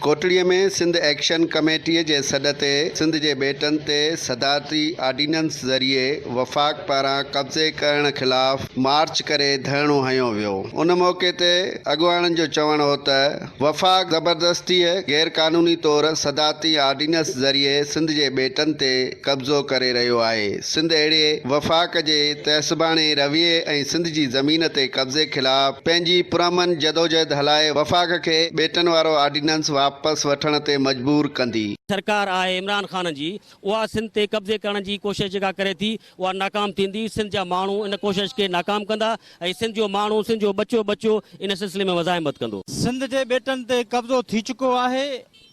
कोटड़ीअ में सिंध एक्शन कमेटीअ जे सॾ ते सिंध जे ॿेटनि ते सदारती आर्डीनेंस ज़रिए वफ़ाक़ पारां कब्ज़े करण ख़िलाफ़ मार्च करे धरणो हंयो वियो। उन मौक़े ते अॻुवाणनि जो चवणु हो त वफ़ाक़ ज़बरदस्तीअ गैर क़ानूनी तौर सदारती आर्डीनेंस ज़रिए सिंध जे ॿेटनि ते कब्ज़ो करे रहियो आहे। सिंध अहिड़े वफ़ाक़ जे तहसबाणे रवैये ऐं सिंध जी ज़मीन ते कब्ज़े ख़िलाफ़ पंहिंजी पुरअमन जदोजहद हलाए वफ़ाक़ खे ॿेटनि वारो आर्डीनेंस वापस वठण ते मजबूर कंदी। सरकार आहे इमरान खान जी, उहा सिंध ते कब्ज़े करण जी कोशिश जेका करे थी उहा नाकाम थींदी। सिंध जा माण्हू इन कोशिश खे नाकाम कंदा ऐं सिंध जो माण्हू, सिंध जो बचो इन सिलसिले में मज़ाहिमत कंदो। सिंध जे ॿेटनि ते कब्ज़ो थी चुको आहे।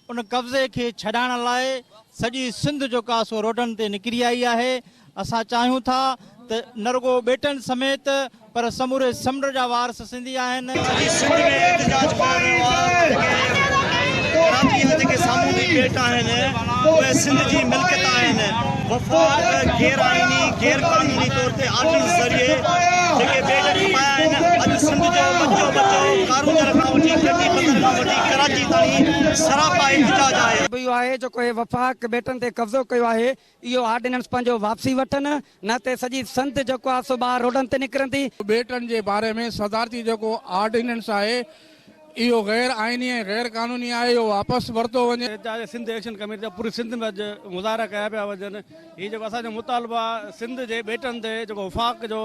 उन कब्ज़े खे छॾाइण लाइ सॼी सिंध जो कासो रोडनि ते निकिरी आई आहे। असां चाहियूं था त न रुगो ॿेटनि समेत पर समूरे समुंड जा वारस सिंधी आहिनि। सिंध में एहतजाज कर रहियो आहे। कराची जेके सामूंडी ॿेट आहिनि उहे सिंध जी मिल्कियत आहिनि। वफ़ाक़ गैर आइनी गैर क़ानूनी तौर ते आर्डीनेंस ज़रिए जेके ॿेट कमाया आहिनि, अॼु सिंध जो बचो कारूंजर खां वठी खटी बंदर खां वठी कराची ताईं सरापा एहतजाज आहे। इहो आहे जेको हे वफ़ाक़ ॿेटनि ते कब्ज़ो कयो आहे, इहो आर्डीनेंस पंहिंजो वापसी वठनि, न त सॼी सिंध जेको आहे सो ॿाहिरि रोडनि ते निकिरंदी। ॿेटनि जे बारे में सदारती जेको आर्डीनेंस आहे इहो गैर आइनी ऐं गैर कानूनी आहे, इहो वापसि वरितो वञे। सिंध एक्शन कमेटी जा पूरी सिंध में अॼु मुज़ाहिरा कया पिया वञनि। हीउ जेको असांजो मुतालबा सिंध जे ॿेटनि ते जेको वफ़ाक़ जो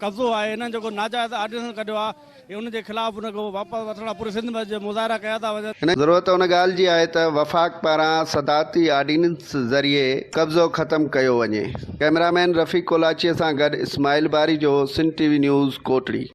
कब्ज़ो आहे, हिननि जेको नाजाइज़ आर्डीनेंस कढियो आहे, उनजे ख़िलाफ़ उनखे वापसि वठण पूरी सिंध में अॼु मुज़ाहिरा कया था वञनि। ज़रूरत उन ॻाल्हि जी आहे त वफ़ाक़ पारां सदारती आर्डीनेंस ज़रिए कब्ज़ो ख़त्म कयो वञे। कैमरामैन रफ़ीक कोलाचीअ सां गॾु इस्माइल बारी जो सिंध टीवी न्यूज़ कोटड़ी।